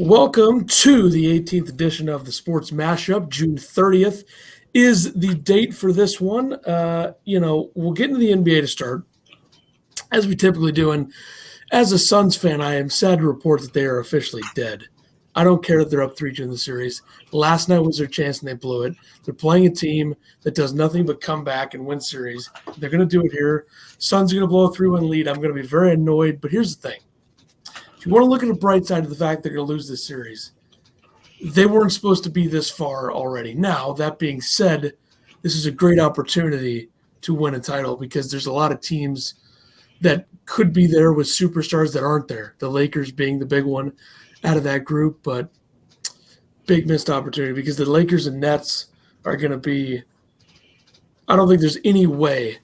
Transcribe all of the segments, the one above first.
Welcome to the 18th edition of the Sports Mashup. June 30th is the date for this one. We'll get into the NBA to start, as we typically do. And as a Suns fan, I am sad to report that they are officially dead. I don't care that they're up 3-2 in the series. Last night was their chance and they blew it. They're playing a team that does nothing but come back and win series. They're going to do it here. Suns are going to blow a 3-1 lead. I'm going to be very annoyed. But here's the thing. If you want to look at the bright side of the fact they're going to lose this series, they weren't supposed to be this far already. Now, that being said, this is a great opportunity to win a title because there's a lot of teams that could be there with superstars that aren't there. The Lakers being the big one out of that group, but big missed opportunity because the Lakers and Nets are going to be – I don't think there's any way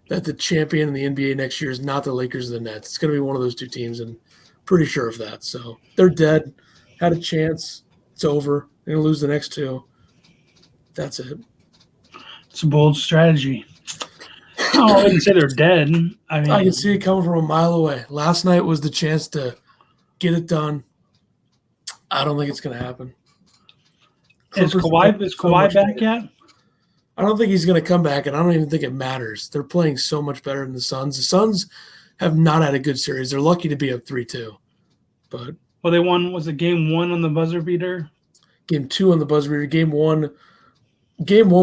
that the champion in the NBA next year is not the Lakers or the Nets. It's going to be one of those two teams, and pretty sure of that. So they're dead. Had a chance. It's over. They're going to lose the next two. That's it. It's a bold strategy. I wouldn't say they're dead. I can see it coming from a mile away. Last night was the chance to get it done. I don't think it's going to happen. Is Kawhi back yet? I don't think he's going to come back, and I don't even think it matters. They're playing so much better than the Suns. The Suns have not had a good series. They're lucky to be up 3-2. But they won. Was it game 1 on the buzzer beater? Game 2 on the buzzer beater. Game one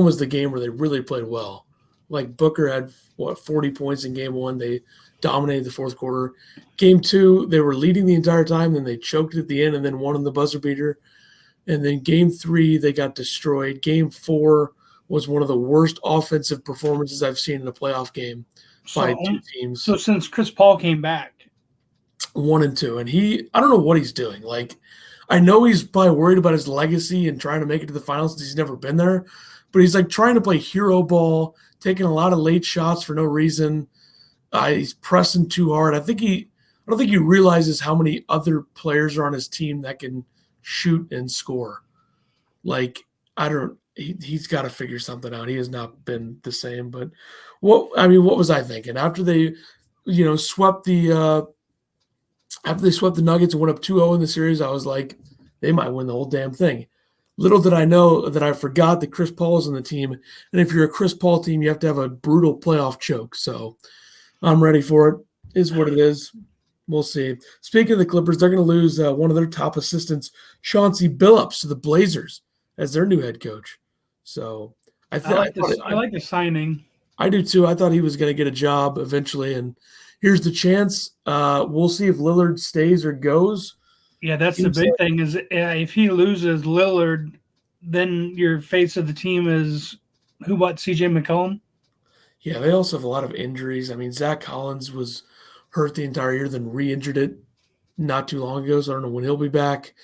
was the game where they really played well. Like Booker had 40 points in game 1. They dominated the fourth quarter. Game 2, they were leading the entire time, then they choked at the end and then won on the buzzer beater. And then game 3, they got destroyed. Game 4 was one of the worst offensive performances I've seen in a playoff game by two teams. So since Chris Paul came back, 1 and 2, and I don't know what he's doing. Like, I know he's probably worried about his legacy and trying to make it to the finals since he's never been there, but he's like trying to play hero ball, taking a lot of late shots for no reason. He's pressing too hard. I don't think he realizes how many other players are on his team that can shoot and score. Like, he's got to figure something out. He has not been the same. But what was I thinking after they, swept the Nuggets and went up 2-0 in the series? I was like, they might win the whole damn thing. Little did I know that I forgot that Chris Paul is on the team. And if you're a Chris Paul team, you have to have a brutal playoff choke. So I'm ready for it. Is what it is. We'll see. Speaking of the Clippers, they're going to lose one of their top assistants, Chauncey Billups, to the Blazers as their new head coach. So I like the signing. I do too. I thought he was going to get a job eventually, and here's the chance. We'll see if Lillard stays or goes. Yeah, that's the big thing is if he loses Lillard, then your face of the team is C.J. McCollum? Yeah, they also have a lot of injuries. I mean, Zach Collins was hurt the entire year, then re-injured it not too long ago, so I don't know when he'll be back.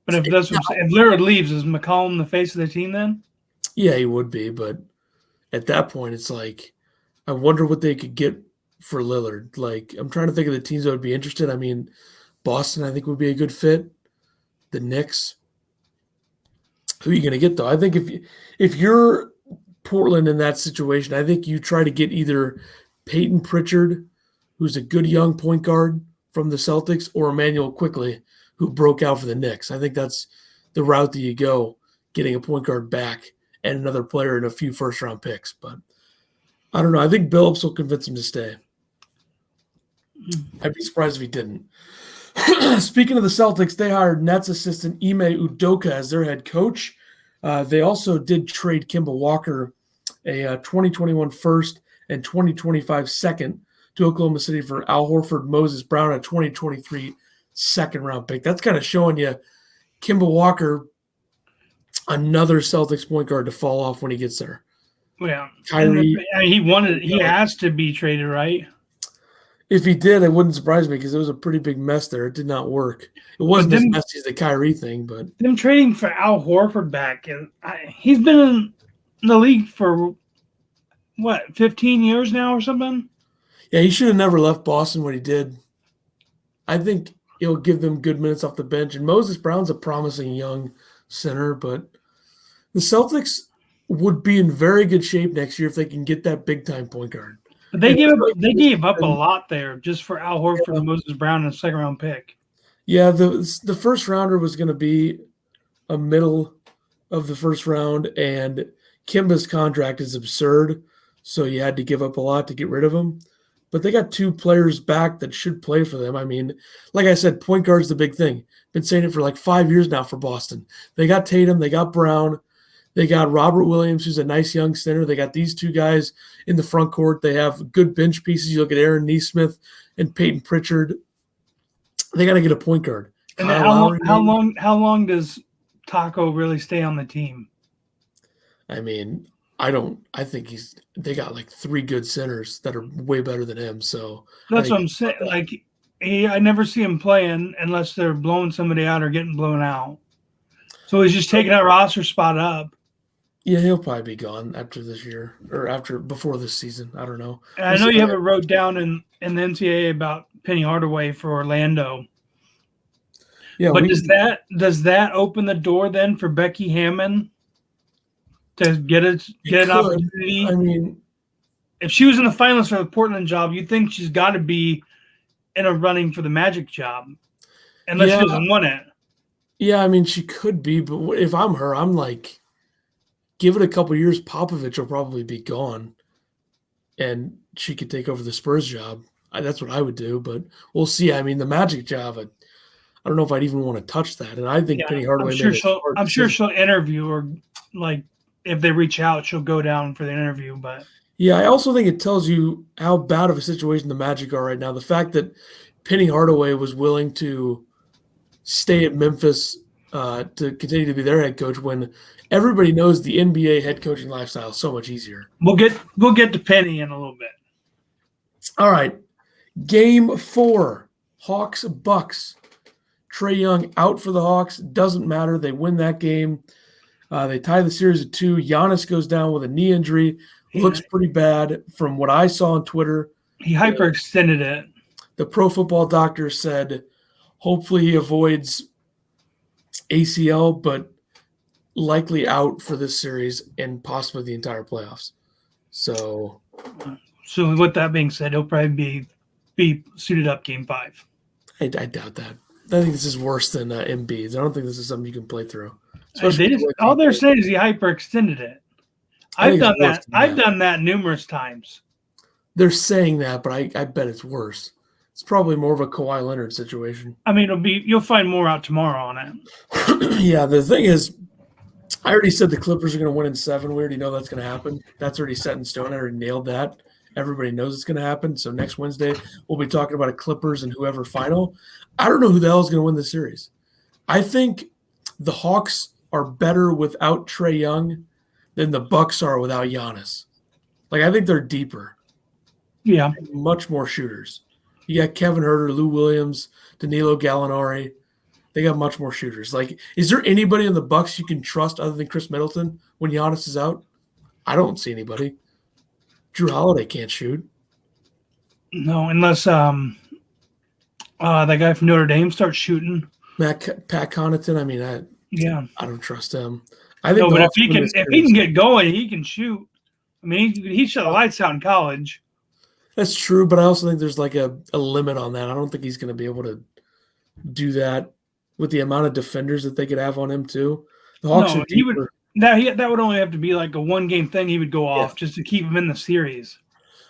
But if Lillard leaves, is McCollum the face of the team then? Yeah, he would be, but at that point, it's like, I wonder what they could get for Lillard. Like, I'm trying to think of the teams that would be interested. I mean, Boston, I think, would be a good fit. The Knicks. Who are you going to get, though? I think if you're Portland in that situation, I think you try to get either Peyton Pritchard, who's a good young point guard from the Celtics, or Emmanuel Quickley, who broke out for the Knicks. I think that's the route that you go, getting a point guard back and another player and a few first-round picks. But I don't know. I think Billups will convince him to stay. I'd be surprised if he didn't. Speaking of the Celtics, they hired Nets assistant Ime Udoka as their head coach. They also did trade Kemba Walker, a 2021 first and 2025 second, to Oklahoma City for Al Horford, Moses Brown, a 2023 second-round pick. That's kind of showing you Kemba Walker, another Celtics point guard to fall off when he gets there. Yeah. Kyrie. He asked to be traded, right? If he did, it wouldn't surprise me because it was a pretty big mess there. It did not work. It wasn't as messy as the Kyrie thing, but them trading for Al Horford back, and he's been in the league for 15 years now or something. Yeah, he should have never left Boston when he did. I think he'll give them good minutes off the bench. And Moses Brown's a promising young center, but the Celtics would be in very good shape next year if they can get that big-time point guard. But they gave up a lot there just for Al Horford and Moses Brown and a second-round pick. Yeah, the first rounder was going to be a middle of the first round, and Kimba's contract is absurd, so you had to give up a lot to get rid of him. But they got two players back that should play for them. I mean, like I said, point guard's the big thing. Been saying it for like 5 years now for Boston. They got Tatum, they got Brown, they got Robert Williams, who's a nice young center. They got these two guys in the front court. They have good bench pieces. You look at Aaron Nesmith and Peyton Pritchard. They got to get a point guard. And how long does Taco really stay on the team? I mean, I think they got like three good centers that are way better than him. So that's what I'm saying. Like I never see him playing unless they're blowing somebody out or getting blown out. So he's just taking that roster spot up. Yeah, he'll probably be gone after this year or before this season. I don't know. And I know you have it wrote down in the NCAA about Penny Hardaway for Orlando. Yeah, but does that open the door then for Becky Hammon to get an opportunity? I mean, if she was in the finals for the Portland job, you'd think she's got to be in a running for the Magic job, unless she doesn't want it. Yeah, I mean, she could be, but if I'm her, I'm like, give it a couple years. Popovich will probably be gone, and she could take over the Spurs job. That's what I would do, but we'll see. I mean, the Magic job, I don't know if I'd even want to touch that. And I think Penny Hardaway. I'm sure she'll interview, or like if they reach out, she'll go down for the interview. But yeah, I also think it tells you how bad of a situation the Magic are right now. The fact that Penny Hardaway was willing to stay at Memphis to continue to be their head coach when everybody knows the NBA head coaching lifestyle is so much easier. We'll get to Penny in a little bit. All right, Game 4, Hawks-Bucks. Trae Young out for the Hawks. Doesn't matter. They win that game. They tie the series at 2. Giannis goes down with a knee injury. Looks pretty bad from what I saw on Twitter. He hyperextended it. The Pro Football Doctor said hopefully he avoids ACL, but likely out for this series and possibly the entire playoffs. So with that being said, he'll probably be suited up Game 5. I doubt that. I think this is worse than Embiid's. I don't think this is something you can play through. All they're saying is he hyperextended it. I've done that. I've done that numerous times. They're saying that, but I bet it's worse. It's probably more of a Kawhi Leonard situation. I mean, you'll find more out tomorrow on it. Yeah, the thing is, I already said the Clippers are going to win in 7. We already know that's going to happen. That's already set in stone. I already nailed that. Everybody knows it's going to happen. So next Wednesday, we'll be talking about a Clippers and whoever final. I don't know who the hell is going to win the series. I think the Hawks are better without Trae Young than the Bucks are without Giannis. Like, I think they're deeper. Yeah. Much more shooters. You got Kevin Huerter, Lou Williams, Danilo Gallinari. They got much more shooters. Like, is there anybody in the Bucks you can trust other than Chris Middleton when Giannis is out? I don't see anybody. Drew Holiday can't shoot. No, unless that guy from Notre Dame starts shooting. Pat Connaughton. I mean, I don't trust him. I think. No, but if he can get going, he can shoot. I mean, he shot the lights out in college. That's true, but I also think there's like a limit on that. I don't think he's going to be able to do that with the amount of defenders that they could have on him too. The Hawks are deeper. That would only have to be like a 1-game thing. He would go off just to keep him in the series.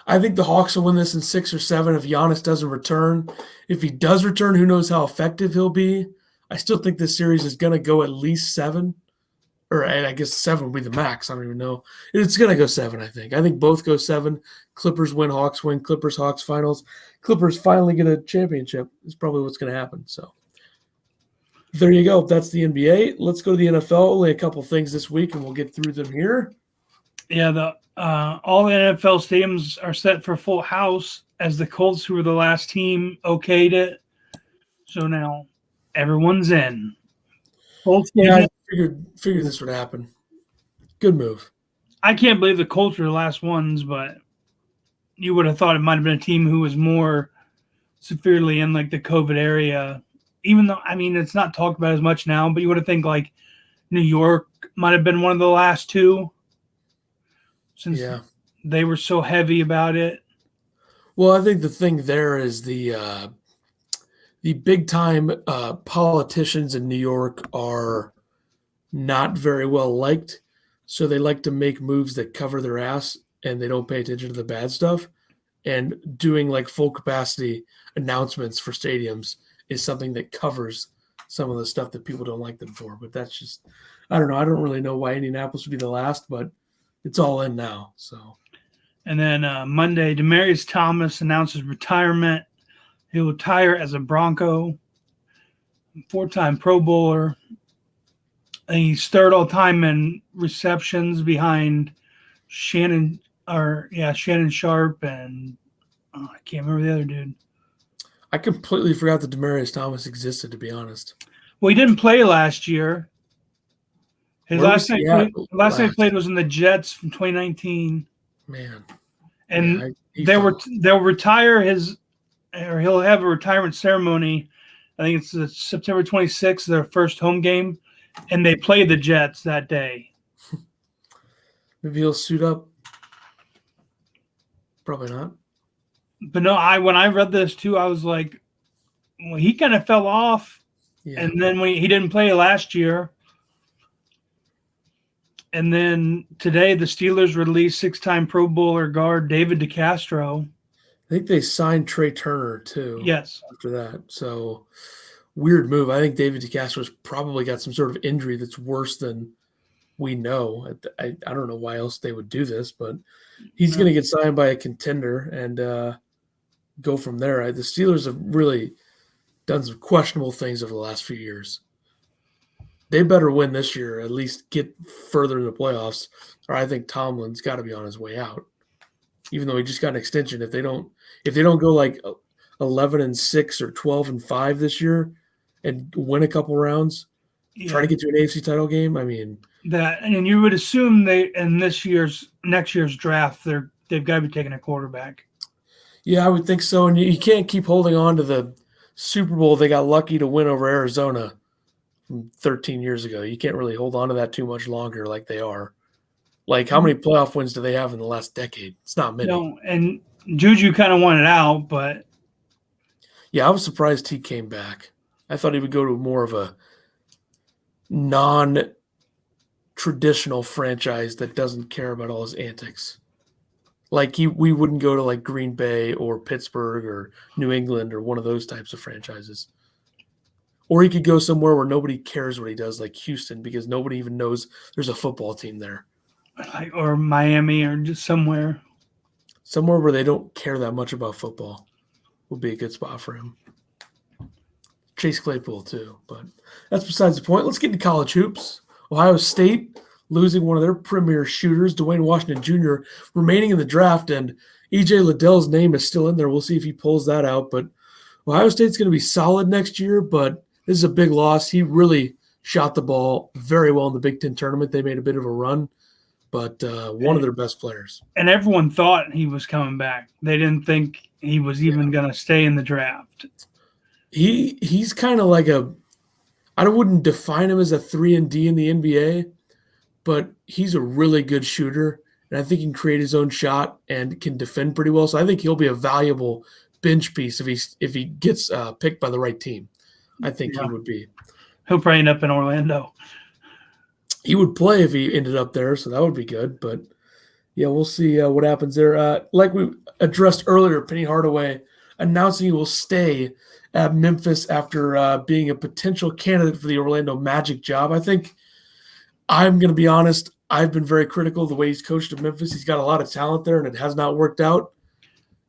I think the Hawks will win this in 6 or 7 if Giannis doesn't return. If he does return, who knows how effective he'll be. I still think this series is going to go at least 7. Or I guess 7 would be the max. I don't even know. It's going to go 7, I think. I think both go 7. Clippers win, Hawks win. Clippers, Hawks finals. Clippers finally get a championship is probably what's going to happen. So there you go. That's the NBA. Let's go to the NFL. Only a couple things this week, and we'll get through them here. Yeah, all the NFL stadiums are set for full house as the Colts, who were the last team, okayed it. So now everyone's in. Colts I figured this would happen. Good move. I can't believe the Colts were the last ones, but you would have thought it might have been a team who was more severely in like the COVID area. Even though, I mean, it's not talked about as much now, but you would have think like New York might have been one of the last 2 since they were so heavy about it. Well, I think the thing there is the the big time politicians in New York are not very well liked, so they like to make moves that cover their ass and they don't pay attention to the bad stuff. And doing like full capacity announcements for stadiums is something that covers some of the stuff that people don't like them for. But that's just, I don't know. I don't really know why Indianapolis would be the last, but it's all in now. So, And then Monday, Demaryius Thomas announces retirement. He will retire as a Bronco, 4-time Pro Bowler. And he's third all time in receptions behind Shannon Sharp and I can't remember the other dude. I completely forgot that Demaryius Thomas existed, to be honest. Well, he didn't play last year. His Where last was he time at last time he played was in the Jets from 2019. Man. And Yeah, they'll retire he'll have a retirement ceremony. I think it's September 26th, their first home game, and they play the Jets that day. maybe he'll suit up. Probably not. But no, when I read this too, I was like, well, he kind of fell off. Yeah. And then he didn't play last year. And then today, the Steelers released 6-time Pro Bowler guard David DeCastro. I think they signed Trey Turner too. Yes. After that. So weird move. I think David DeCastro's probably got some sort of injury that's worse than we know. I don't know why else they would do this, but he's going to get signed by a contender and go from there. The Steelers have really done some questionable things over the last few years. They better win this year, at least get further in the playoffs, or I think Tomlin's got to be on his way out. Even though he just got an extension, if they don't go like 11-6 or 12-5 this year and win a couple rounds, try to get to an AFC title game. I mean, that, and you would assume they in next year's draft they've got to be taking a quarterback. Yeah, I would think so. And you can't keep holding on to the Super Bowl they got lucky to win over Arizona from 13 years ago. You can't really hold on to that too much longer like they are. Like, how many playoff wins do they have in the last decade? It's not many. No, and Juju kind of wanted out, but yeah, I was surprised he came back. I thought he would go to more of a non-traditional franchise that doesn't care about all his antics. Like we wouldn't go to like Green Bay or Pittsburgh or New England or one of those types of franchises. Or he could go somewhere where nobody cares what he does, like Houston, because nobody even knows there's a football team there. Or Miami or just somewhere. Somewhere where they don't care that much about football would be a good spot for him. Chase Claypool too, but that's besides the point. Let's get into college hoops. Ohio State losing one of their premier shooters, Dwayne Washington Jr., remaining in the draft, and E.J. Liddell's name is still in there. We'll see if he pulls that out, but Ohio State's going to be solid next year, but this is a big loss. He really shot the ball very well in the Big Ten tournament. They made a bit of a run, but one of their best players. And everyone thought he was coming back. They didn't think he was even going to stay in the draft. He's kind of like I wouldn't define him as a 3-and-D in the NBA, but he's a really good shooter, and I think he can create his own shot and can defend pretty well. So I think he'll be a valuable bench piece if he gets picked by the right team. I think he would be. He'll probably end up in Orlando. He would play if he ended up there, so that would be good. But, yeah, we'll see what happens there. Like we addressed earlier, Penny Hardaway announcing he will stay at Memphis after being a potential candidate for the Orlando Magic job. I think I'm going to be honest. I've been very critical of the way he's coached at Memphis. He's got a lot of talent there, and it has not worked out.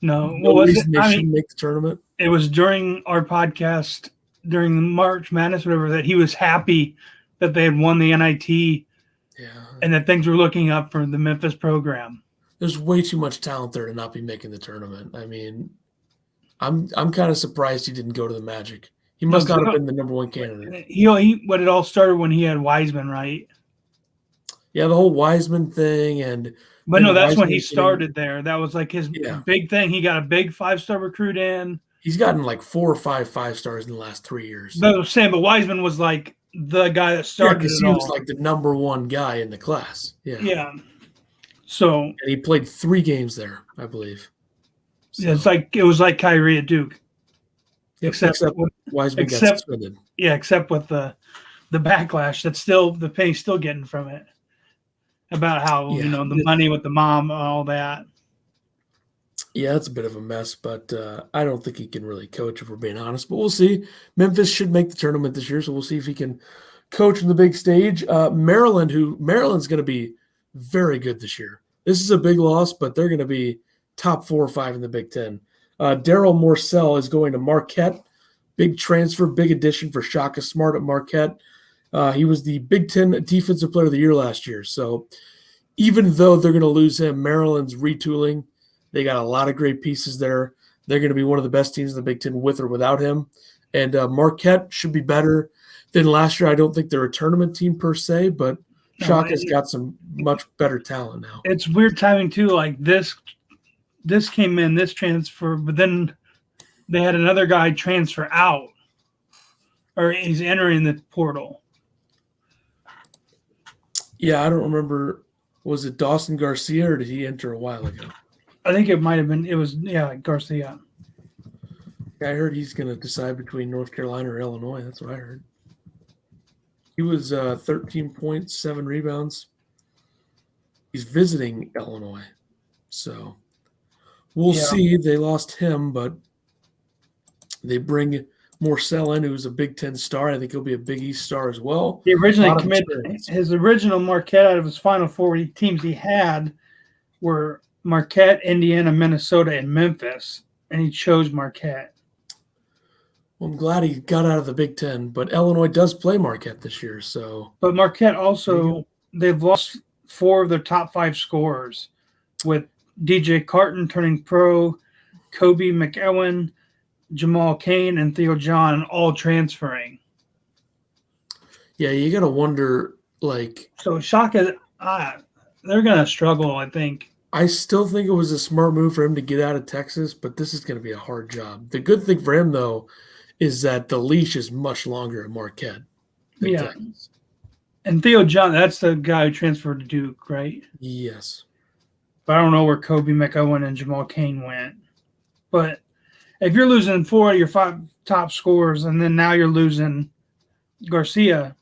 No reason they shouldn't make the tournament. It was during our podcast during the March Madness, whatever, that he was happy that they had won the NIT and that things were looking up for the Memphis program. There's way too much talent there to not be making the tournament. I mean, I'm kind of surprised he didn't go to the Magic. He must not have been the number one candidate. But it all started when he had Wiseman, right? Yeah, the whole Wiseman thing But no, that's when he started there. That was like his big thing. He got a big 5-star recruit in. He's gotten like 4 or 5 5-stars in the last 3 years. But I was saying, but Wiseman was like the guy that started it all. He was like the number one guy in the class. Yeah. Yeah. So and he played 3 games there, I believe. So. Yeah, it was like Kyrie at Duke. Yep, except Wiseman got except suspended. except with the backlash that's still the pay's still getting from it about how the money with the mom and all that. Yeah, it's a bit of a mess, but I don't think he can really coach if we're being honest. But we'll see. Memphis should make the tournament this year, so we'll see if he can coach on the big stage. Maryland's going to be very good this year. This is a big loss, but they're going to be top 4 or 5 in the Big Ten. Daryl Morcell is going to Marquette. Big transfer, big addition for Shaka Smart at Marquette. He was the Big Ten Defensive Player of the Year last year. So even though they're going to lose him, Maryland's retooling. They got a lot of great pieces there. They're going to be one of the best teams in the Big Ten with or without him. And Marquette should be better than last year. I don't think they're a tournament team per se, but Shaka's got some much better talent now. It's weird timing too. Like this came in, this transfer, but then they had another guy transfer out, or he's entering the portal. Yeah, I don't remember. Was it Dawson Garcia, or did he enter a while ago? I think it might have been. It was Garcia. I heard he's going to decide between North Carolina or Illinois. That's what I heard. He was 13 points, 7 rebounds. He's visiting Illinois. So we'll see. They lost him, but they bring Morcell in, who's a Big Ten star. I think he'll be a Big East star as well. He originally committed his original Marquette out of his Final Four teams he had were Marquette, Indiana, Minnesota, and Memphis, and he chose Marquette. Well, I'm glad he got out of the Big Ten, but Illinois does play Marquette this year. But Marquette also, they've lost 4 of their top 5 scorers, with DJ Carton turning pro, Kobe McEwen, Jamal Cain, and Theo John all transferring. Yeah, you got to wonder, So Shaka, they're going to struggle, I think. I still think it was a smart move for him to get out of Texas, but this is going to be a hard job. The good thing for him, though, is that the leash is much longer at Marquette than Texas. And Theo John, that's the guy who transferred to Duke, right? Yes. But I don't know where Kobe McEwen and Jamal Cain went. But if you're losing 4 of your 5 top scorers, and then now you're losing Garcia,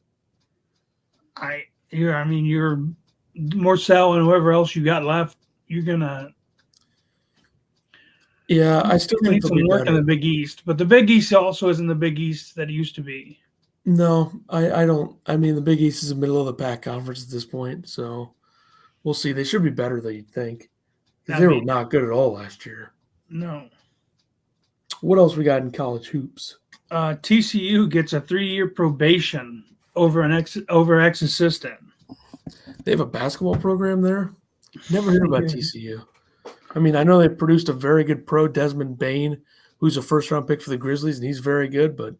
you're Morcell and whoever else you got left, you're gonna. Yeah, I still think some work in the Big East, but the Big East also isn't the Big East that it used to be. No, I don't. I mean, the Big East is a middle of the pack conference at this point, so we'll see. They should be better than you'd think. They were not good at all last year. No. What else we got in college hoops? TCU gets a 3-year probation over ex-assistant. They have a basketball program there? Never heard about TCU. I mean, I know they produced a very good pro, Desmond Bain, who's a first-round pick for the Grizzlies, and he's very good, but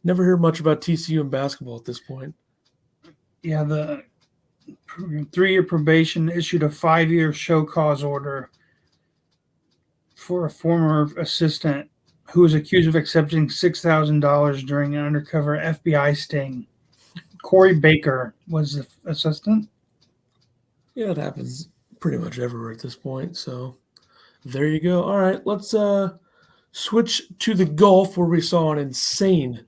never heard much about TCU in basketball at this point. Yeah, the 3-year probation issued a 5-year show cause order for a former assistant who was accused of accepting $6,000 during an undercover FBI sting. Corey Baker was the assistant. Yeah, it happens pretty much everywhere at this point. So there you go. All right, let's switch to the golf, where we saw an insane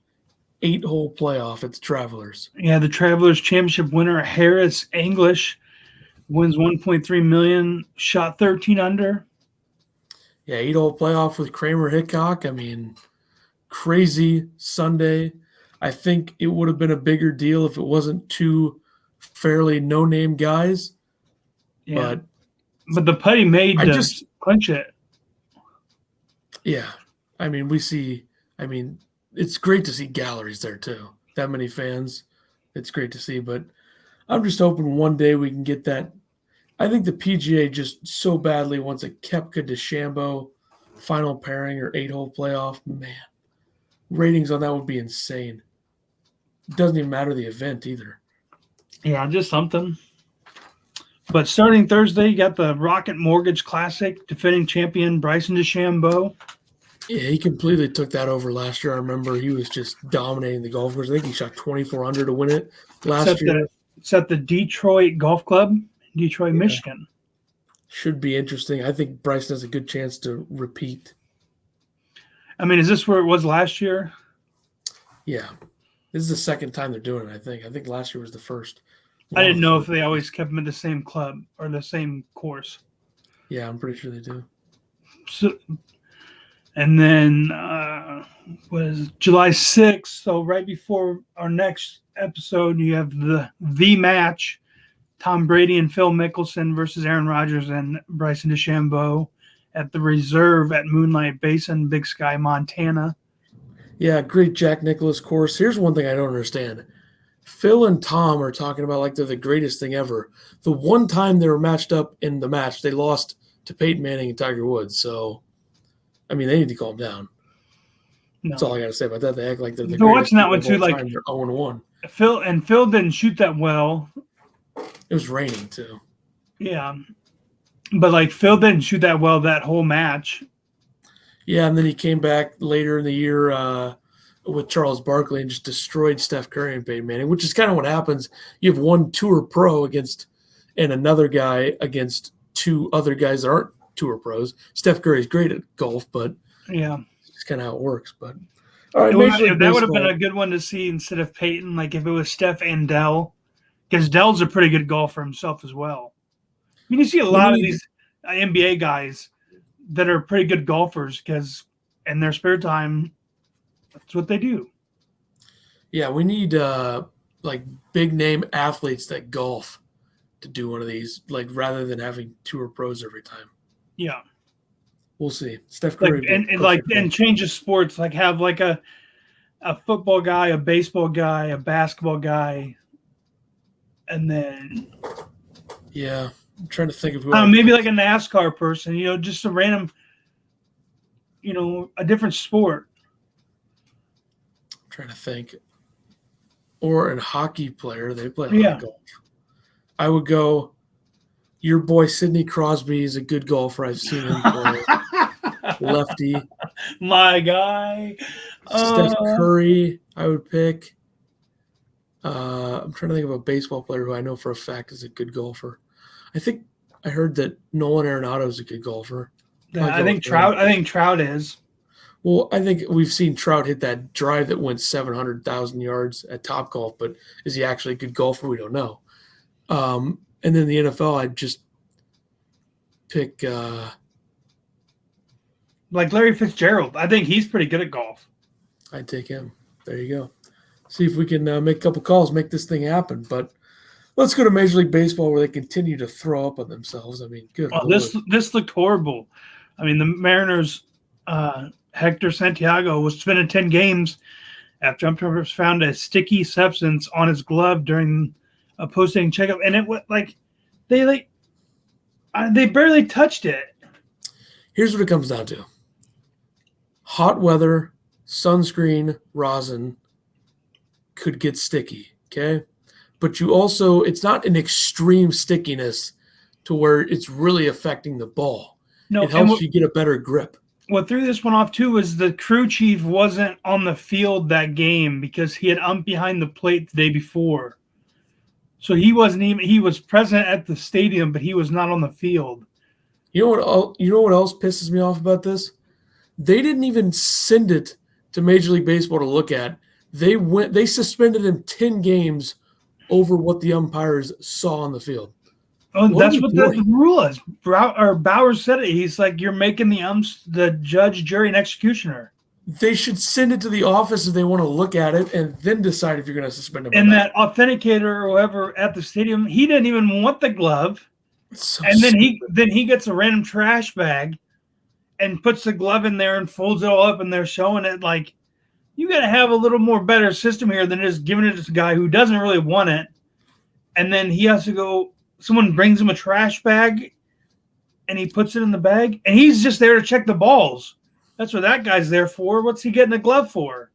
8-hole playoff at the Travelers. Yeah, the Travelers Championship winner Harris English wins $1.3 million, shot 13 under. Yeah, 8-hole playoff with Kramer Hickok. I mean, crazy Sunday. I think it would have been a bigger deal if it wasn't 2 fairly no-name guys. Yeah, but the putty made to clinch it. Yeah, I mean, it's great to see galleries there too. That many fans, it's great to see. But I'm just hoping one day we can get that. I think the PGA just so badly wants a Koepka DeChambeau final pairing or 8-hole playoff. Man, ratings on that would be insane. It doesn't even matter the event either. Yeah, just something. But starting Thursday, you got the Rocket Mortgage Classic, defending champion Bryson DeChambeau. Yeah, he completely took that over last year. I remember he was just dominating the golf course. I think he shot 24 under to win it last year. It's at the Detroit Golf Club, Detroit, Michigan. Should be interesting. I think Bryson has a good chance to repeat. I mean, is this where it was last year? Yeah. This is the second time they're doing it, I think. I think last year was the first. I didn't know if they always kept them in the same club or the same course. Yeah, I'm pretty sure they do. So, and then was July 6th. So right before our next episode, you have the match: Tom Brady and Phil Mickelson versus Aaron Rodgers and Bryson DeChambeau at the Reserve at Moonlight Basin, Big Sky, Montana. Yeah, great Jack Nicklaus course. Here's one thing I don't understand. Phil and Tom are talking about like they're the greatest thing ever. The one time they were matched up in the match, they lost to Peyton Manning and Tiger Woods. So, I mean, they need to calm down. No. That's all I got to say about that. They act like they're the greatest. Watching that one too, like they're 0-1. Phil didn't shoot that well. It was raining too. Yeah, but like Phil didn't shoot that well that whole match. Yeah, and then he came back later in the year with Charles Barkley and just destroyed Steph Curry and Peyton Manning, which is kind of what happens. You have one tour pro and another guy against two other guys that aren't tour pros. Steph Curry's great at golf, but yeah, it's kind of how it works. But all right, that would have been a good one to see instead of Peyton. Like if it was Steph and Dell, because Dell's a pretty good golfer himself as well. I mean, you see a lot of these NBA guys that are pretty good golfers because in their spare time, that's what they do. Yeah, we need like big name athletes that golf to do one of these, like rather than having tour pros every time. Yeah, we'll see. Steph Curry and change of sports, like have like a football guy, a baseball guy, a basketball guy, and then yeah. I'm trying to think of who. Maybe like a NASCAR person, just a random, a different sport. I'm trying to think. Or a hockey player. They play a lot of golf. I would go, your boy Sidney Crosby is a good golfer. I've seen him play. Lefty. My guy. Steph Curry, I would pick. I'm trying to think of a baseball player who I know for a fact is a good golfer. I think I heard that Nolan Arenado is a good golfer. I think Trout is. Well, I think we've seen Trout hit that drive that went 700,000 yards at Topgolf, but is he actually a good golfer? We don't know. And then the NFL, I'd just pick like Larry Fitzgerald. I think he's pretty good at golf. I'd take him. There you go. See if we can make a couple calls, make this thing happen. But let's go to Major League Baseball where they continue to throw up on themselves. I mean, good. Oh, this looked horrible. I mean, the Mariners, Hector Santiago was spending 10 games after umpires found a sticky substance on his glove during a post-game checkup, and it was like they barely touched it. Here's what it comes down to: hot weather, sunscreen, rosin could get sticky. Okay. But it's not an extreme stickiness to where it's really affecting the ball. No, it helps you get a better grip. What threw this one off too was the crew chief wasn't on the field that game because he had umped behind the plate the day before. So he was present at the stadium, but he was not on the field. You know what else pisses me off about this? They didn't even send it to Major League Baseball to look at. They suspended him 10 games over what the umpires saw on the field. Oh, that's what the rule is. Bowers said it. He's like, you're making the umps the judge, jury, and executioner. They should send it to the office if they want to look at it and then decide if you're going to suspend him. And that authenticator or whoever at the stadium, he didn't even want the glove. Then he gets a random trash bag and puts the glove in there and folds it all up, and they're showing it. Like, you got to have a little more better system here than just giving it to a guy who doesn't really want it. And then he has to go, someone brings him a trash bag and he puts it in the bag, and he's just there to check the balls. That's what that guy's there for. What's he getting a glove for?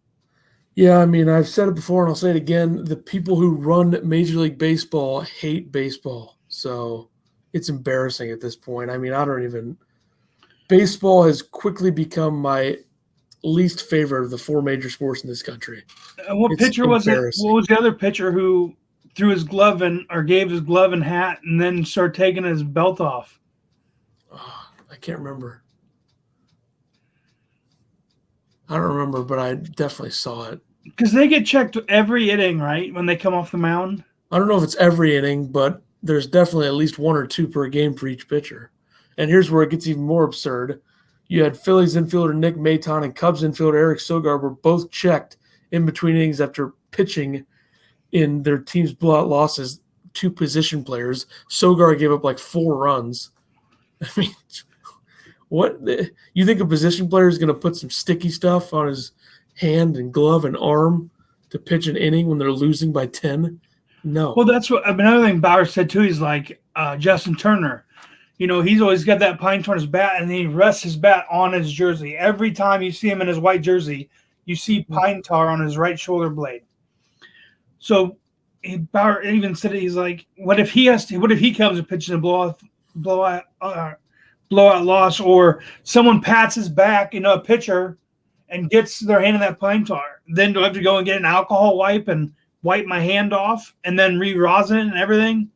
Yeah, I mean, I've said it before and I'll say it again. The people who run Major League Baseball hate baseball. So it's embarrassing at this point. I mean, baseball has quickly become my least favorite of the four major sports in this country. What pitcher was it? What was the other pitcher who threw his glove gave his glove and hat and then started taking his belt off? Oh, I can't remember. I don't remember, but I definitely saw it. Because they get checked every inning, right, when they come off the mound? I don't know if it's every inning, but there's definitely at least one or two per game for each pitcher. And here's where it gets even more absurd. You had Phillies infielder Nick Maton and Cubs infielder Eric Sogard were both checked in between innings after pitching in their team's blowout losses to position players. Sogard gave up like 4 runs. I mean, what you think a position player is going to put some sticky stuff on his hand and glove and arm to pitch an inning when they're losing by 10? No. Well, that's what another thing Bauer said too. He's like Justin Turner. He's always got that pine tar on his bat, and then he rests his bat on his jersey. Every time you see him in his white jersey, you see pine tar on his right shoulder blade. So Bauer even said it. He's like, what if he comes and pitches a blowout loss, or someone pats his back, a pitcher, and gets their hand in that pine tar? Then do I have to go and get an alcohol wipe and wipe my hand off and then re-rosin it and everything?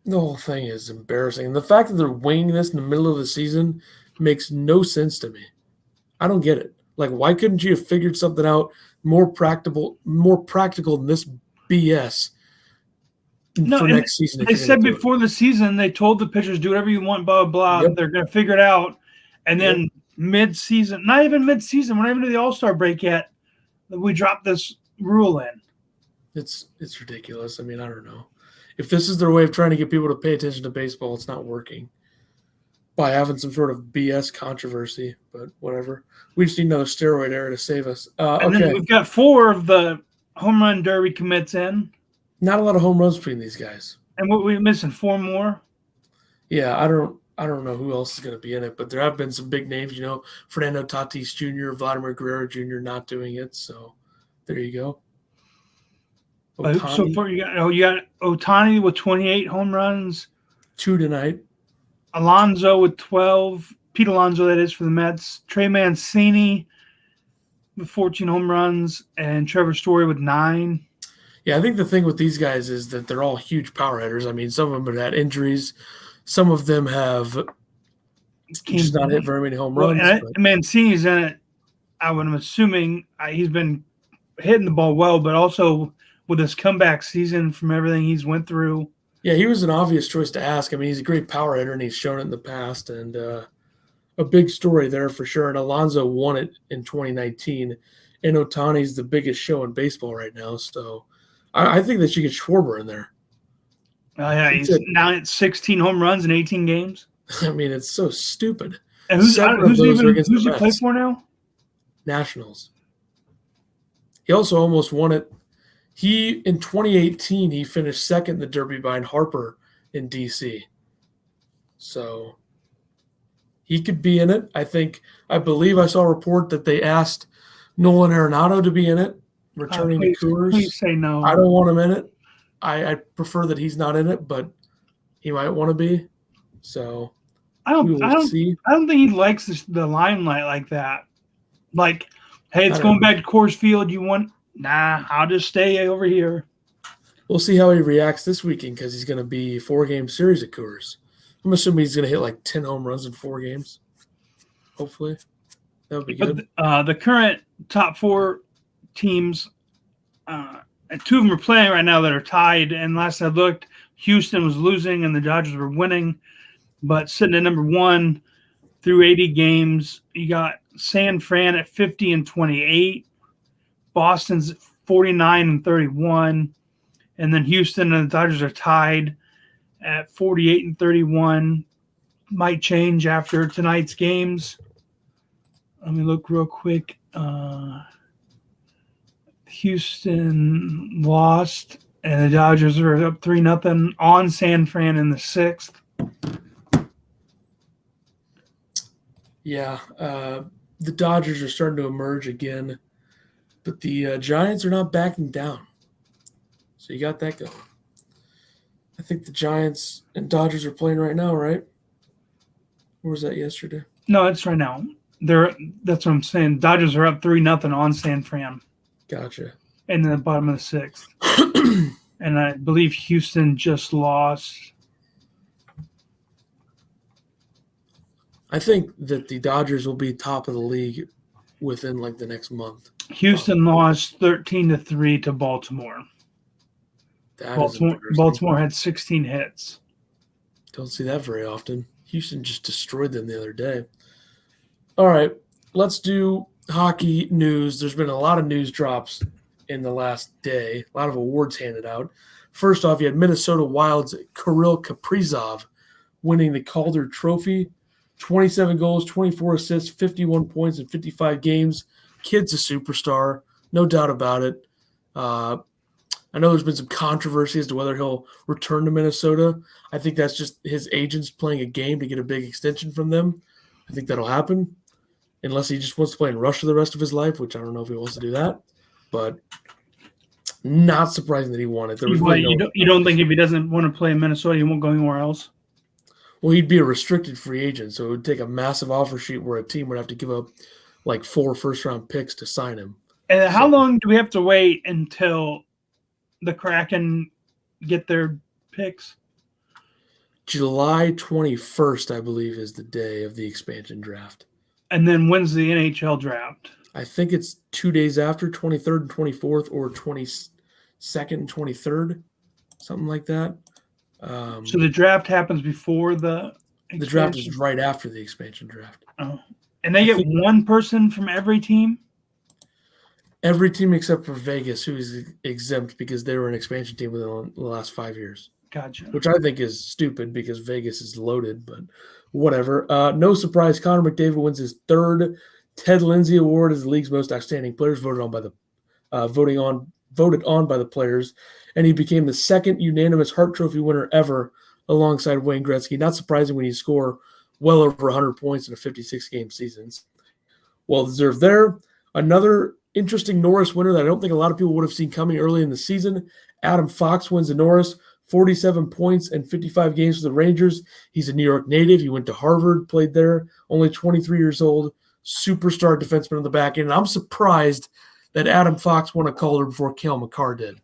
The whole thing is embarrassing. And the fact that they're weighing this in the middle of the season makes no sense to me. I don't get it. Like, why couldn't you have figured something out more practical than this BS for next season? They said before the season, they told the pitchers, do whatever you want, blah, blah, blah. Yep. They're going to figure it out. And then mid-season, not even mid-season, we're not even to the All-Star break yet, we dropped this rule in. It's ridiculous. I mean, I don't know. If this is their way of trying to get people to pay attention to baseball, it's not working by having some sort of BS controversy, but whatever. We just need another steroid era to save us. And then we've got 4 of the home run derby commits in. Not a lot of home runs between these guys. And what we're missing, 4 more? Yeah, I don't know who else is going to be in it, but there have been some big names, Fernando Tatis Jr., Vladimir Guerrero Jr. not doing it, so there you go. So far, you got Ohtani with 28 home runs, 2 tonight. Alonso with 12. Pete Alonso, that is, for the Mets. Trey Mancini with 14 home runs, and Trevor Story with 9. Yeah, I think the thing with these guys is that they're all huge power hitters. I mean, some of them have had injuries. Some of them have just not hit very many home runs. And Mancini's in it. I'm assuming he's been hitting the ball well, but also with his comeback season from everything he's went through. Yeah, he was an obvious choice to ask. I mean, he's a great power hitter, and he's shown it in the past, and a big story there for sure. And Alonso won it in 2019, and Ohtani's the biggest show in baseball right now. So I think they should get Schwarber in there. Oh, yeah, he's now at 16 home runs in 18 games. I mean, it's so stupid. And who's he play for now? Nationals. He also almost won it. In 2018, he finished second in the Derby behind Harper in D.C. So he could be in it. I believe I saw a report that they asked Nolan Arenado to be in it, returning to Coors. Please say no. I don't want him in it. I prefer that he's not in it, but he might want to be. So I don't think he likes the limelight like that. Like, hey, it's going back to Coors Field. You want? Nah, I'll just stay over here. We'll see how he reacts this weekend because he's going to be 4-game series at Coors. I'm assuming he's going to hit like 10 home runs in 4 games. Hopefully. That would be good. The current top 4 teams, 2 of them are playing right now that are tied. And last I looked, Houston was losing and the Dodgers were winning. But sitting at number 1 through 80 games, you got San Fran at 50-28. Boston's 49-31, and then Houston and the Dodgers are tied at 48-31. Might change after tonight's games. Let me look real quick. Houston lost, and the Dodgers are up 3-0 on San Fran in the 6th. Yeah, the Dodgers are starting to emerge again. But the Giants are not backing down. So you got that going. I think the Giants and Dodgers are playing right now, right? Or was that yesterday? No, it's right now. That's what I'm saying. Dodgers are up 3-0 on San Fran. Gotcha. And the bottom of the 6th. And I believe Houston just lost. I think that the Dodgers will be top of the league within like the next month. Houston lost 13-3 to Baltimore. That is embarrassing. Baltimore had 16 hits. Don't see that very often. Houston just destroyed them the other day. All right, let's do hockey news. There's been a lot of news drops in the last day, a lot of awards handed out. First off, you had Minnesota Wild's Kirill Kaprizov winning the Calder Trophy. 27 goals, 24 assists, 51 points in 55 games. Kid's a superstar, no doubt about it. I know there's been some controversy as to whether he'll return to Minnesota. I think that's just his agents playing a game to get a big extension from them. I think that'll happen, unless he just wants to play in Russia the rest of his life, which I don't know if he wants to do that. But not surprising that he won it. You don't think if he doesn't want to play in Minnesota, he won't go anywhere else? Well, he'd be a restricted free agent, so it would take a massive offer sheet where a team would have to give up like 4 first-round picks to sign him. And how long do we have to wait until the Kraken get their picks? July 21st, I believe, is the day of the expansion draft. And then when's the NHL draft? I think it's 2 days after, 23rd and 24th, or 22nd and 23rd, something like that. So the draft happens before the expansion? The draft is right after the expansion draft. Oh. And they get one person from every team? Every team except for Vegas, who is exempt because they were an expansion team within the last 5 years. Gotcha. Which I think is stupid because Vegas is loaded, but whatever. No surprise, Connor McDavid wins his 3rd Ted Lindsay Award as the league's most outstanding players, voted on by the players, and he became the 2nd unanimous Hart Trophy winner ever, alongside Wayne Gretzky. Not surprising when you score well over 100 points in a 56-game season. Well deserved there. Another interesting Norris winner that I don't think a lot of people would have seen coming early in the season. Adam Fox wins the Norris, 47 points and 55 games for the Rangers. He's a New York native. He went to Harvard, played there, only 23 years old, superstar defenseman on the back end. And I'm surprised that Adam Fox won a Calder before Cale Makar did.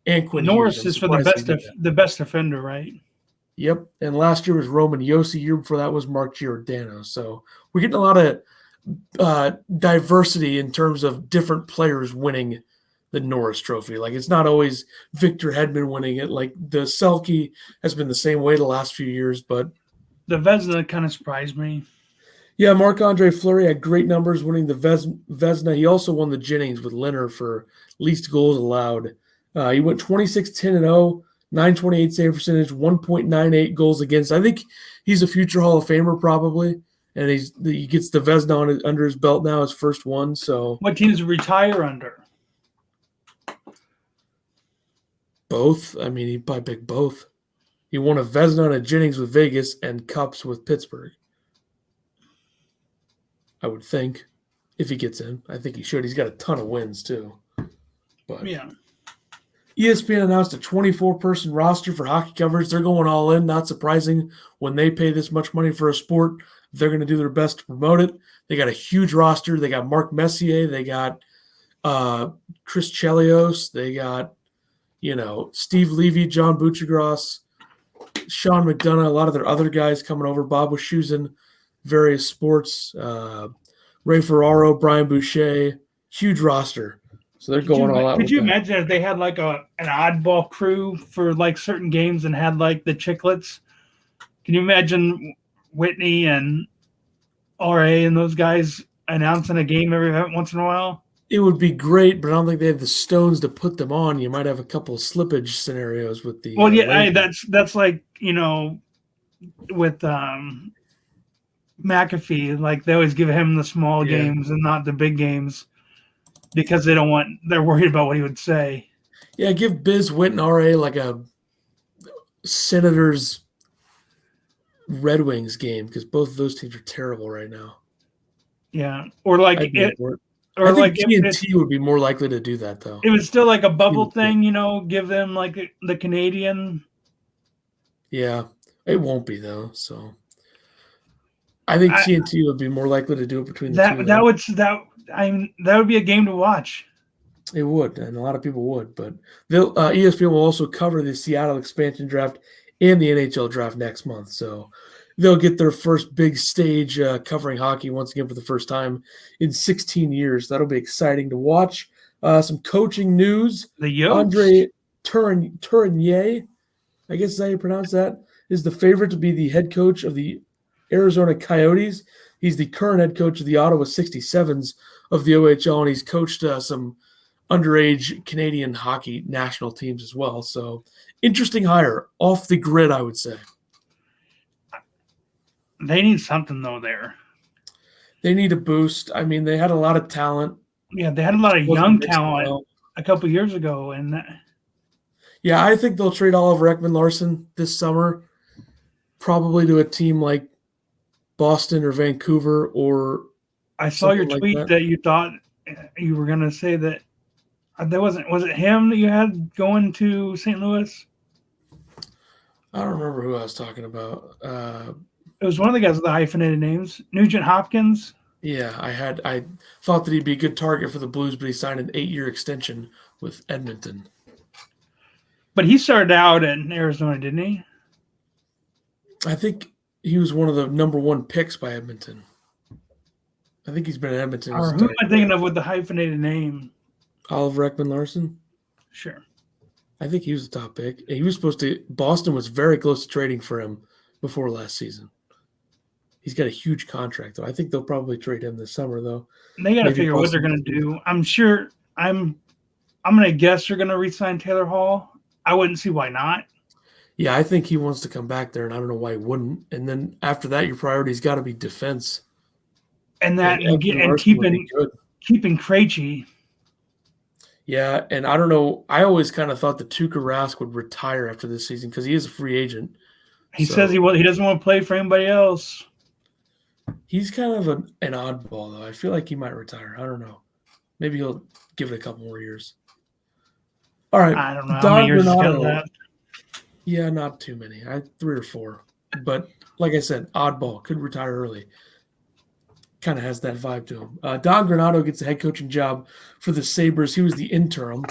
And Quinn Norris is for the best defender, right? Yep. And last year was Roman Josi. Year before that was Mark Giordano. So we're getting a lot of diversity in terms of different players winning the Norris Trophy. Like, it's not always Victor Hedman winning it. Like, the Selke has been the same way the last few years, but the Vezina kind of surprised me. Yeah, Marc-Andre Fleury had great numbers winning the Vezina. He also won the Jennings with Leonard for least goals allowed. He went 26-10-0, 928 save percentage, 1.98 goals against. I think he's a future Hall of Famer probably, and he gets the Vezina under his belt now, his first one. So what teams retire under? Both. I mean, he'd probably pick both. He won a Vezina and a Jennings with Vegas and Cups with Pittsburgh. I would think, if he gets in. I think he should. He's got a ton of wins, too. But yeah. ESPN announced a 24-person roster for hockey coverage. They're going all in. Not surprising when they pay this much money for a sport. They're going to do their best to promote it. They got a huge roster. They got Mark Messier. They got Chris Chelios. They got, Steve Levy, John Buccigross, Sean McDonough, a lot of their other guys coming over. Bob Wischusen, various sports. Ray Ferraro, Brian Boucher. Huge roster. So they're going all out. Could you imagine if they had like an oddball crew for like certain games and had like the Chicklets? Can you imagine Whitney and RA and those guys announcing a game every once in a while? It would be great, but I don't think they have the stones to put them on. You might have a couple of slippage scenarios with the. Well, yeah, that's like with McAfee, like they always give him the small games and not the big games because they're worried about what he would say. Yeah, give Biz Witt and RA like a Senators Red Wings game because both of those teams are terrible right now. Yeah, or like I think TNT would be more likely to do that, though. It was still like a bubble thing, give them like the Canadian. Yeah, it won't be, though. So I think TNT would be more likely to do it between the two. That would be a game to watch. It would, and a lot of people would. But ESPN will also cover the Seattle expansion draft and the NHL draft next month. So they'll get their first big stage covering hockey once again for the first time in 16 years. That'll be exciting to watch. Some coaching news. The Yotes. Andre Tourigny, I guess is how you pronounce that, is the favorite to be the head coach of the Arizona Coyotes. He's the current head coach of the Ottawa 67s of the OHL, and he's coached some underage Canadian hockey national teams as well. So interesting hire, off the grid, I would say. They need something, though, there. They need a boost. I mean, they had a lot of talent. Yeah, they had a lot of young talent a couple of years ago. Yeah, I think they'll trade Oliver Ekman-Larsson this summer, probably to a team like Boston or Vancouver or I saw your tweet that you thought you were going to say that was it him that you had going to St. Louis? I don't remember who I was talking about. It was one of the guys with the hyphenated names, Nugent Hopkins. Yeah, I thought that he'd be a good target for the Blues, but he signed an 8-year extension with Edmonton. But he started out in Arizona, didn't he? I think he was one of the number 1 picks by Edmonton. I think he's been in Edmonton. Or who am I thinking of with the hyphenated name? Oliver Ekman-Larsson? Sure. I think he was the top pick. He was supposed to – Boston was very close to trading for him before last season. He's got a huge contract, though. I think they'll probably trade him this summer, though. They got to figure what they're going to do. I'm sure – I'm going to guess they're going to re-sign Taylor Hall. I wouldn't see why not. Yeah, I think he wants to come back there, and I don't know why he wouldn't. And then after that, your priority's got to be defense. And keeping Krejci. Yeah, and I don't know. I always kind of thought that Tuukka Rask would retire after this season because he is a free agent. He says he doesn't want to play for anybody else. He's kind of an oddball, though. I feel like he might retire. I don't know. Maybe he'll give it a couple more years. All right. I don't know how many years he's got left. Yeah, not too many. 3 or 4. But like I said, oddball. Could retire early. Kind of has that vibe to him. Don Granato gets a head coaching job for the Sabres. He was the interim,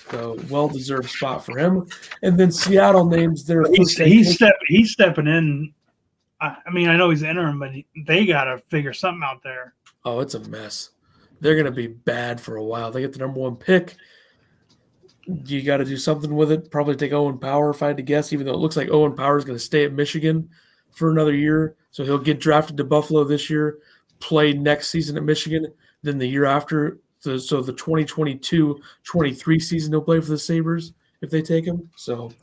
so well-deserved spot for him. And then Seattle names their first he's stepping in. I mean, I know he's interim, but they got to figure something out there. Oh, it's a mess. They're going to be bad for a while. They get the number 1 pick. You got to do something with it. Probably take Owen Power, if I had to guess, even though it looks like Owen Power is going to stay at Michigan for another year. So he'll get drafted to Buffalo this year, play next season at Michigan, then the year after. So the 2022-23 season he'll play for the Sabres if they take him. So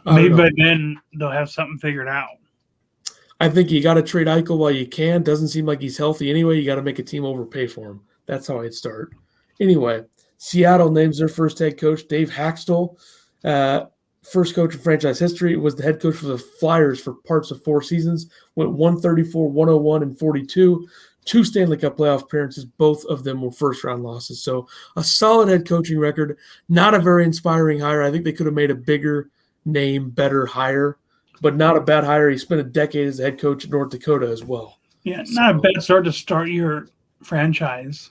maybe by then they'll have something figured out. I think you got to trade Eichel while you can. Doesn't seem like he's healthy anyway. You got to make a team overpay for him. That's how I'd start. Anyway, Seattle names their first head coach, Dave Haxtell. First coach in franchise history, was the head coach for the Flyers for parts of 4 seasons. Went 134, 101, and 42. 2 Stanley Cup playoff appearances. Both of them were first-round losses. So a solid head coaching record. Not a very inspiring hire. I think they could have made a bigger name, better hire, but not a bad hire. He spent a decade as a head coach in North Dakota as well. Yeah, not a bad start to start your franchise.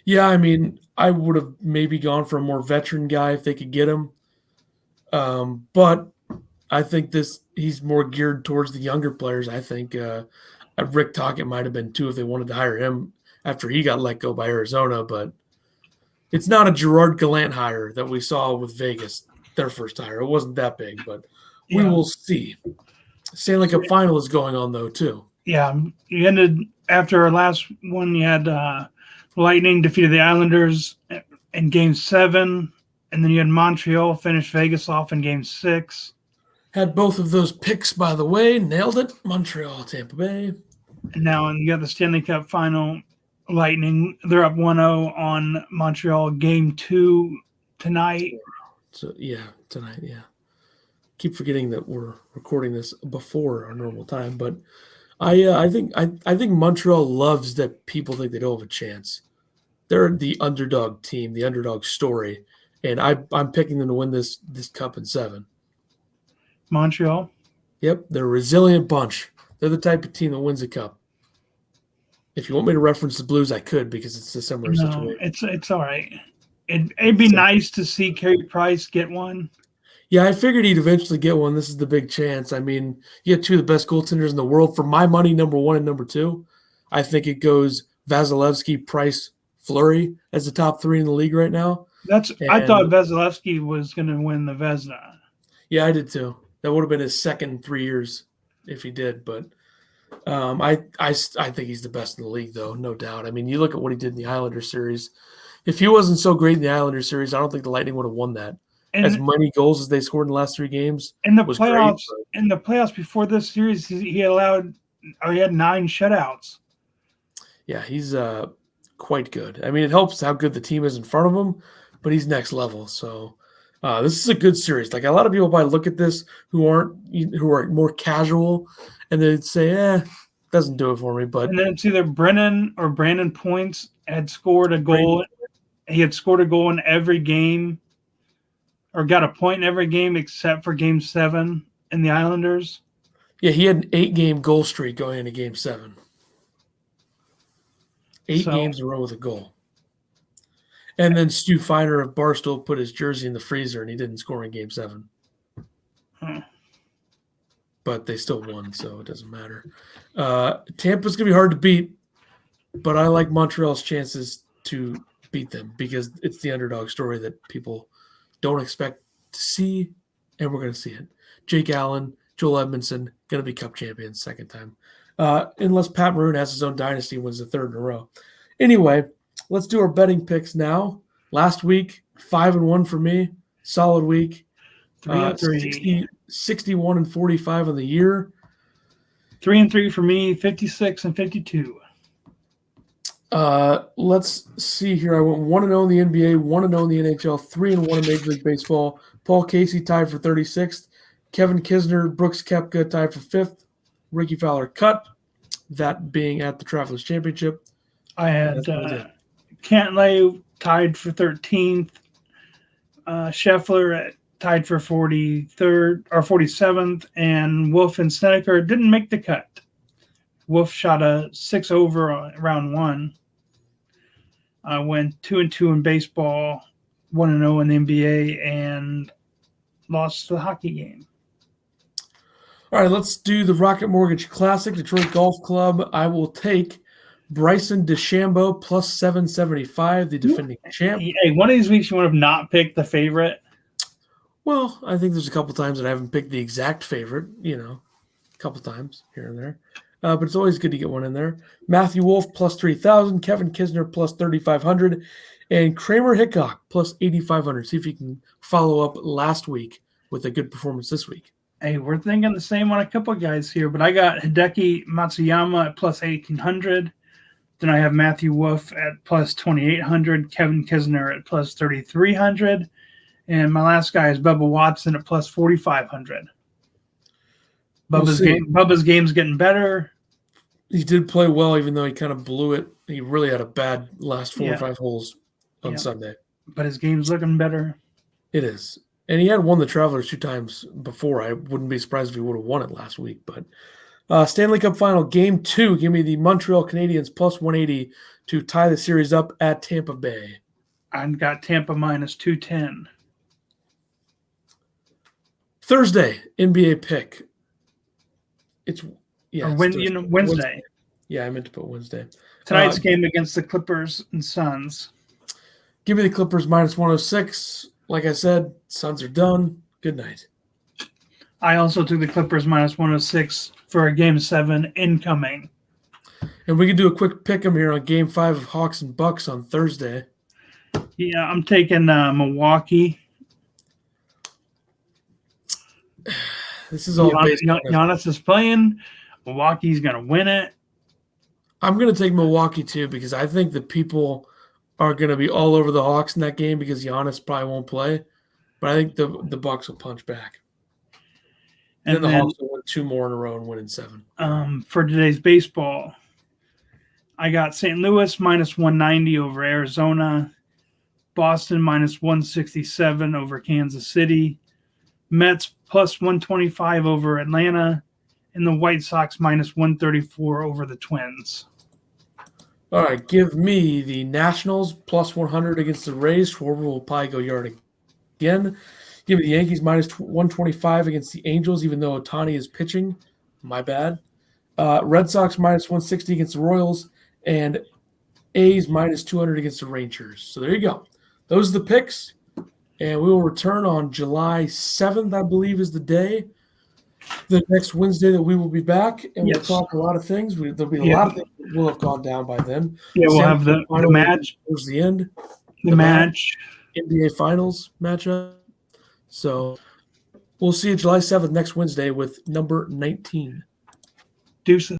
Yeah, I mean, I would have maybe gone for a more veteran guy if they could get him. But I think he's more geared towards the younger players. I think Rick Tocchet might have been too if they wanted to hire him after he got let go by Arizona. But it's not a Gerard Gallant hire that we saw with Vegas, their first hire. It wasn't that big, but we will see. Stanley Cup final is going on, though, too. Yeah, you ended after our last one. You had Lightning defeated the Islanders in Game 7. And then you had Montreal finish Vegas off in Game 6. Had both of those picks, by the way. Nailed it. Montreal, Tampa Bay. And now you got the Stanley Cup final. Lightning, they're up 1-0 on Montreal. Game 2 tonight. So yeah, tonight, yeah. Keep forgetting that we're recording this before our normal time, but I think Montreal loves that people think they don't have a chance. They're the underdog team, the underdog story. And I'm picking them to win this cup in 7. Montreal? Yep, they're a resilient bunch. They're the type of team that wins a cup. If you want me to reference the Blues, I could because it's a similar situation. It's all right. It'd be nice to see Carey Price get one. Yeah, I figured he'd eventually get one. This is the big chance. I mean, you get two of the best goaltenders in the world. For my money, number one and number two, I think it goes Vasilevsky, Price, Fleury as the top three in the league right now. I thought And Vasilevsky was going to win the Vezina. yeah, I did too. That would have been his second in 3 years if he did. But I think he's the best in the league, though, no doubt. I mean, you look at what he did in the Islanders series. If he wasn't so great in the Islanders series, I don't think the Lightning would have won that. As And many goals as they scored in the last 3 games in the was playoffs, great. before this series, he had 9 shutouts. Yeah, he's quite good. I mean, it helps how good the team is in front of him, but he's next level. So this is a good series. Like a lot of people probably look at this who are more casual, and they'd say, doesn't do it for me. But And then it's either Brennan or Brandon Points had scored a goal. He had scored a goal in every game, or got a point in every game except for Game 7 in the Islanders. Yeah, he had an 8-game goal streak going into Game 7. 8 games in a row with a goal. And then Stu Feiner of Barstool put his jersey in the freezer, and he didn't score in Game 7. But they still won, so it doesn't matter. Tampa's going to be hard to beat, but I like Montreal's chances to beat them because it's the underdog story that people don't expect to see, and we're going to see it. Jake Allen, Joel Edmondson, going to be Cup champions second time. Unless Pat Maroon has his own dynasty and wins the third in a row. Anyway, let's do our betting picks now. Last week, 5-1 for me. Solid week. 61 and 45 on the year. 3-3 for me, 56 and 52. Let's see here. I went 1-0 in the NBA, 1-0 in the NHL, 3-1 in Major League Baseball. Paul Casey tied for 36th. Kevin Kisner, Brooks Koepka tied for 5th. Ricky Fowler cut, that being at the Travelers Championship. I had Cantlay tied for 13th. Scheffler tied for 43rd or 47th, and Wolf and Snedeker didn't make the cut. Wolf shot a 6 over on round 1. I went 2-2 in baseball, 1-0 in the NBA, and lost the hockey game. All right, let's do the Rocket Mortgage Classic, Detroit Golf Club. I will take Bryson DeChambeau plus 775, the defending champ. Hey, one of these weeks you want to not pick the favorite? Well, I think there's a couple times that I haven't picked the exact favorite, a couple times here and there. But it's always good to get one in there. Matthew Wolff plus 3,000, Kevin Kisner plus 3,500, and Kramer Hickok plus 8,500. See if you can follow up last week with a good performance this week. Hey, we're thinking the same on a couple of guys here, but I got Hideki Matsuyama at plus 1,800. Then I have Matthew Wolff at plus 2,800, Kevin Kisner at plus 3,300, and my last guy is Bubba Watson at plus 4,500. Bubba's game's getting better. He did play well, even though he kind of blew it. He really had a bad last 4 or 5 holes on Sunday. But his game's looking better. It is. And he had won the Travelers 2 times before. I wouldn't be surprised if he would have won it last week. But Stanley Cup Final, Game 2. Give me the Montreal Canadiens plus 180 to tie the series up at Tampa Bay. I've got Tampa minus 210. Thursday, NBA pick. It's Wednesday. Yeah, I meant to put Wednesday. Tonight's game against the Clippers and Suns. Give me the Clippers minus 106. Like I said, Suns are done. Good night. I also took the Clippers minus 106 for a Game 7 incoming. And we can do a quick pick 'em here on Game 5 of Hawks and Bucks on Thursday. Yeah, I'm taking Milwaukee. This is all based on Giannis is playing. Milwaukee's going to win it. I'm going to take Milwaukee too because I think the people are going to be all over the Hawks in that game because Giannis probably won't play. But I think the Bucks will punch back. And then the Hawks will win 2 more in a row and win in 7. For today's baseball, I got St. Louis minus 190 over Arizona. Boston minus 167 over Kansas City. Mets plus 125 over Atlanta. And the White Sox minus 134 over the Twins. All right, give me the Nationals plus 100 against the Rays. Schwarber will probably go yard again. Give me the Yankees minus 125 against the Angels, even though Ohtani is pitching. My bad. Red Sox minus 160 against the Royals, and A's minus 200 against the Rangers. So there you go. Those are the picks, and we will return on July 7th, I believe is the day, the next Wednesday that we will be back, and we'll talk a lot of things. There'll be a lot of things that will have gone down by then. Yeah, we'll have the match. Towards the end. The match. NBA Finals matchup. So we'll see you July 7th next Wednesday with number 19. Deuces.